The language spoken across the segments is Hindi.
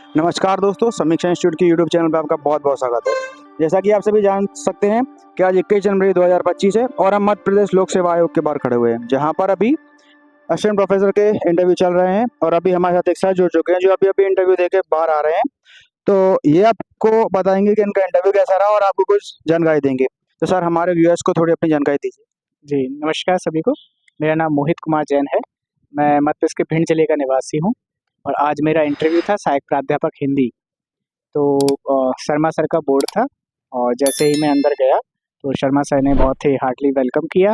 नमस्कार दोस्तों, समीक्षा इंस्टीट्यूट के यूट्यूब चैनल पर आपका बहुत-बहुत स्वागत है। जैसा कि आप सभी जान सकते हैं कि आज 21 जनवरी 2025 है और हम मध्य प्रदेश लोक सेवा आयोग के बाहर खड़े हुए हैं, जहाँ पर अभी असिस्टेंट प्रोफेसर के इंटरव्यू चल रहे हैं और अभी हमारे साथ एक सर जुड़ चुके हैं, जो अभी-अभी इंटरव्यू देके बाहर आ रहे हैं। तो ये आपको बताएँगे कि इनका इंटरव्यू कैसा रहा और आपको कुछ जानकारी देंगे। तो सर, हमारे व्यूअर्स को थोड़ी अपनी जानकारी दीजिए। जी, नमस्कार सभी को। मेरा नाम मोहित कुमार जैन है। मैं मध्य प्रदेश के भिंड जिले का निवासी हूँ और आज मेरा इंटरव्यू था सहायक प्राध्यापक हिंदी। तो शर्मा सर का बोर्ड था और जैसे ही मैं अंदर गया तो शर्मा सर ने बहुत ही हार्डली वेलकम किया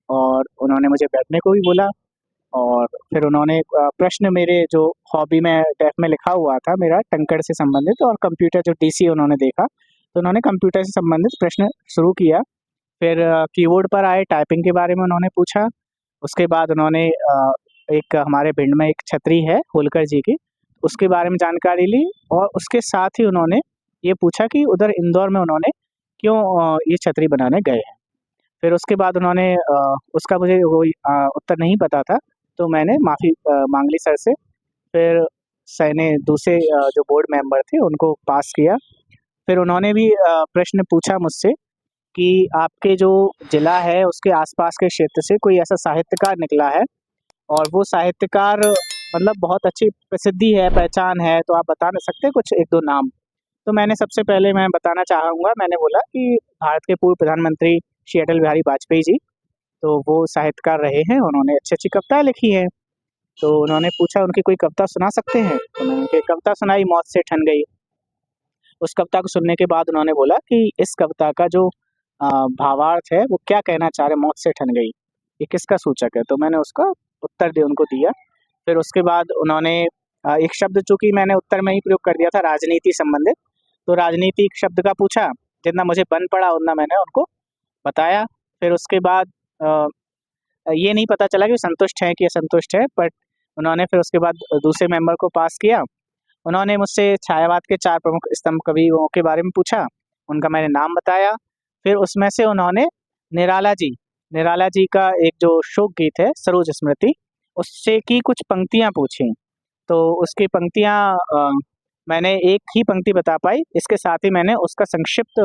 और उन्होंने मुझे बैठने को भी बोला और फिर उन्होंने प्रश्न मेरे जो हॉबी में टैब में लिखा हुआ था मेरा टंकड़ से संबंधित और कंप्यूटर जो डीसी उन्होंने देखा, तो उन्होंने कंप्यूटर से संबंधित प्रश्न शुरू किया। फिर कीबोर्ड पर आए, टाइपिंग के बारे में उन्होंने पूछा। उसके बाद उन्होंने एक हमारे भिंड में एक छतरी है होलकर जी की, उसके बारे में जानकारी ली और उसके साथ ही उन्होंने ये पूछा कि उधर इंदौर में उन्होंने क्यों ये छतरी बनाने गए हैं। फिर उसके बाद उन्होंने उसका मुझे कोई उत्तर नहीं पता था, तो मैंने माफ़ी माँग ली सर से। फिर सर ने दूसरे जो बोर्ड मेंबर थे उनको पास किया। फिर उन्होंने भी प्रश्न पूछा मुझसे कि आपके जो जिला है उसके आसपास के क्षेत्र से कोई ऐसा साहित्यकार निकला है और वो साहित्यकार मतलब बहुत अच्छी प्रसिद्धि है, पहचान है, तो आप बता ना सकते हैं कुछ 1-2 नाम? तो मैंने सबसे पहले मैं बताना चाहूँगा, मैंने बोला कि भारत के पूर्व प्रधानमंत्री श्री अटल बिहारी वाजपेयी जी, तो वो साहित्यकार रहे हैं, उन्होंने अच्छी-अच्छी कविताएँ लिखी हैं। तो उन्होंने पूछा उनकी कोई कविता सुना सकते हैं? तो मैंने उनकी कविता सुनाई मौत से ठन गई। उस कविता को सुनने के बाद उन्होंने बोला कि इस कविता का जो भावार्थ है वो क्या कहना चाह रहे मौत से ठन गई, ये किसका सूचक है? तो मैंने उसका उत्तर दे उनको दिया। फिर उसके बाद उन्होंने एक शब्द चूँकि मैंने उत्तर में ही प्रयोग कर दिया था राजनीति संबंधित, तो राजनीतिक शब्द का पूछा, जितना मुझे बन पड़ा उतना मैंने उनको बताया। फिर उसके बाद ये नहीं पता चला कि संतुष्ट हैं कि असंतुष्ट हैं, बट उन्होंने फिर उसके बाद दूसरे मेंबर को पास किया। उन्होंने मुझसे छायावाद के 4 प्रमुख स्तंभ कवियों के बारे में पूछा, उनका मैंने नाम बताया। फिर उसमें से उन्होंने निराला जी निराला जी का एक जो शोक गीत है सरोज स्मृति, उससे की कुछ पंक्तियाँ पूछी। तो उसकी पंक्तियाँ मैंने एक ही पंक्ति बता पाई, इसके साथ ही मैंने उसका संक्षिप्त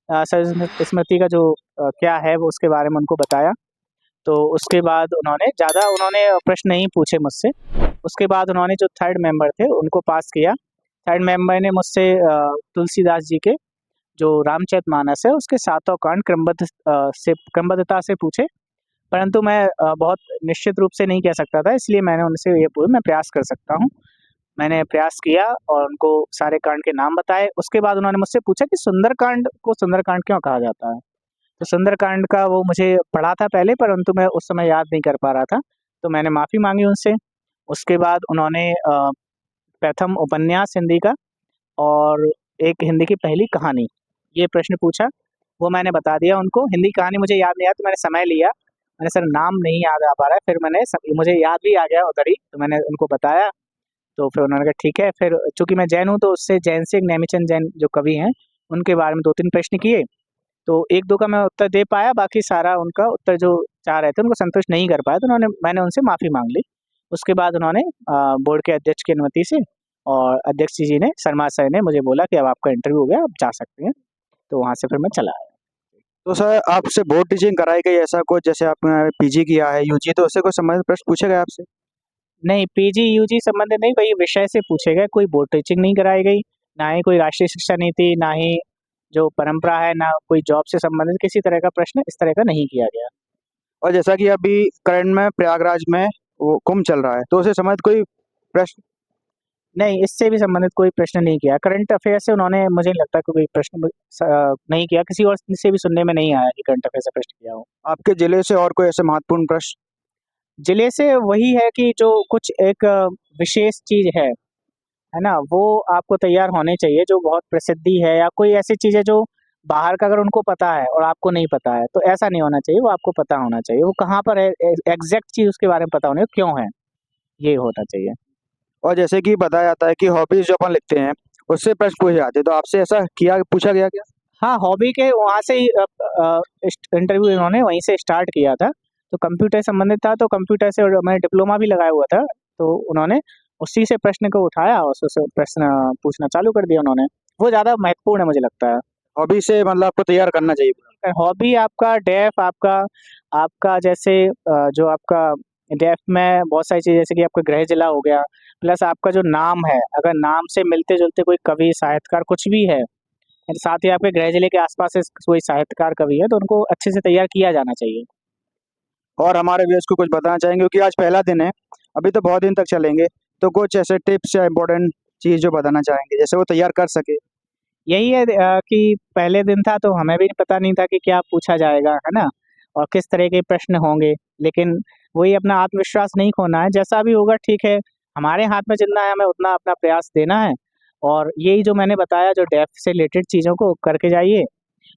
सरोज स्मृति का जो क्या है वो उसके बारे में उनको बताया। तो उसके बाद उन्होंने प्रश्न नहीं पूछे मुझसे। उसके बाद उन्होंने जो थर्ड मेंबर थे उनको पास किया। थर्ड मेंबर ने मुझसे तुलसीदास जी के जो रामचरितमानस है उसके सातों कांड क्रमबद्धता से पूछे, परंतु मैं बहुत निश्चित रूप से नहीं कह सकता था, इसलिए मैंने उनसे ये पूछा मैं प्रयास कर सकता हूँ। मैंने प्रयास किया और उनको सारे कांड के नाम बताए। उसके बाद उन्होंने मुझसे पूछा कि सुंदरकांड को सुंदरकांड क्यों कहा जाता है? तो सुंदरकांड का वो मुझे पढ़ा था पहले, परंतु मैं उस समय याद नहीं कर पा रहा था, तो मैंने माफ़ी माँगी उनसे। उसके बाद उन्होंने प्रथम उपन्यास हिंदी का और एक हिंदी की पहली कहानी, ये प्रश्न पूछा, वो मैंने बता दिया उनको। हिंदी कहानी मुझे याद नहीं आया तो मैंने समय लिया। मैंने सर नाम नहीं याद आ पा रहा है, फिर मैंने मुझे याद भी आ गया उधर ही, तो मैंने उनको बताया, तो फिर उन्होंने कहा ठीक है। फिर चूँकि मैं जैन हूँ तो उससे जैन से नेमीचंद जैन जो कवि हैं, उनके बारे में 2-3 प्रश्न किए। तो 1-2 का मैं उत्तर दे पाया, बाकी सारा उनका उत्तर जो चाह रहे थे उनको संतुष्ट नहीं कर पाया, तो मैंने उनसे माफ़ी माँग ली। उसके बाद उन्होंने बोर्ड के अध्यक्ष की अनुमति से और अध्यक्ष जी ने शर्मा सर ने मुझे बोला कि अब आपका इंटरव्यू हो गया, आप जा सकते हैं। तो वहाँ से फिर मैं चला आया। तो सर, आपसे बोर्ड टीचिंग कराई गई ऐसा कुछ, जैसे आपने पीजी किया है, यूजी, तो उससे कोई संबंधित प्रश्न पूछे गए आपसे? नहीं, पीजी, यूजी संबंधित नहीं, वही विषय से पूछे गए, कोई बोर्ड टीचिंग नहीं कराई गई, ना ही कोई राष्ट्रीय शिक्षा नीति, ना ही जो परंपरा है, ना कोई जॉब से संबंधित किसी तरह का प्रश्न इस तरह का नहीं किया गया। और जैसा कि अभी करंट में प्रयागराज में वो कुंभ चल रहा है, तो उससे संबंधित कोई प्रश्न? नहीं, इससे भी संबंधित कोई प्रश्न नहीं किया। करंट अफ़ेयर से उन्होंने मुझे नहीं लगता कि कोई प्रश्न नहीं किया, किसी और से भी सुनने में नहीं आया कि करंट अफ़ेयर से प्रश्न किया हो। आपके जिले से और कोई ऐसे महत्वपूर्ण प्रश्न? जिले से वही है कि जो कुछ एक विशेष चीज़ है ना? वो आपको तैयार होनी चाहिए जो बहुत प्रसिद्धि है या कोई ऐसी चीज़ है जो बाहर का अगर उनको पता है और आपको नहीं पता है, तो ऐसा नहीं होना चाहिए, वो आपको पता होना चाहिए। वो कहाँ पर है एग्ज़ैक्ट चीज़ उसके बारे में पता होनी क्यों है, ये होना चाहिए। और जैसे कि बताया जाता है कि हॉबीज जो अपन लिखते हैं, उससे प्रश्न पूछे जाते हैं, तो आपसे ऐसा पूछा गया क्या? हाँ, हॉबी के वहाँ से ही इंटरव्यू इन्होंने वहीं से स्टार्ट किया था। तो कंप्यूटर संबंधित था, तो कंप्यूटर से और मैंने डिप्लोमा भी लगाया हुआ था, तो उन्होंने उसी से प्रश्न को उठाया और उससे प्रश्न पूछना चालू कर दिया उन्होंने। वो ज़्यादा महत्वपूर्ण है मुझे लगता है। हॉबी से मतलब आपको तैयार करना चाहिए। हॉबी आपका डेफ आपका आपका जैसे जो आपका डेफ में बहुत सारी चीज़ें जैसे कि आपका गृह जिला हो गया, प्लस आपका जो नाम है, अगर नाम से मिलते-जुलते कोई कवि, साहित्यकार कुछ भी है, और साथ ही आपके गृह जिले के आस-पास कोई साहित्यकार कवि है, तो उनको अच्छे से तैयार किया जाना चाहिए। और हमारे व्यूअर्स को कुछ बताना चाहेंगे क्योंकि आज पहला दिन है, अभी तो बहुत दिन तक चलेंगे, तो कुछ ऐसे टिप्स या इम्पोर्टेंट चीज़ जो बताना चाहेंगे, जैसे वो तैयार कर सके? यही है कि पहले दिन था तो हमें भी पता नहीं था कि क्या पूछा जाएगा, है ना? और किस तरह के प्रश्न होंगे, लेकिन वही अपना आत्मविश्वास नहीं खोना है, जैसा भी होगा ठीक है, हमारे हाथ में जितना है हमें उतना अपना प्रयास देना है और यही जो मैंने बताया जो डेफ से रिलेटेड चीज़ों को करके जाइए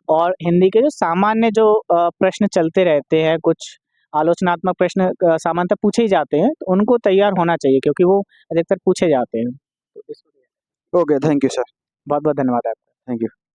और हिंदी के जो सामान्य जो प्रश्न चलते रहते हैं, कुछ आलोचनात्मक प्रश्न सामान्यतः पूछे ही जाते हैं, तो उनको तैयार होना चाहिए क्योंकि वो अधिकतर पूछे जाते हैं। तो ओके, थैंक यू सर। बहुत-बहुत धन्यवाद आपका। Thank you.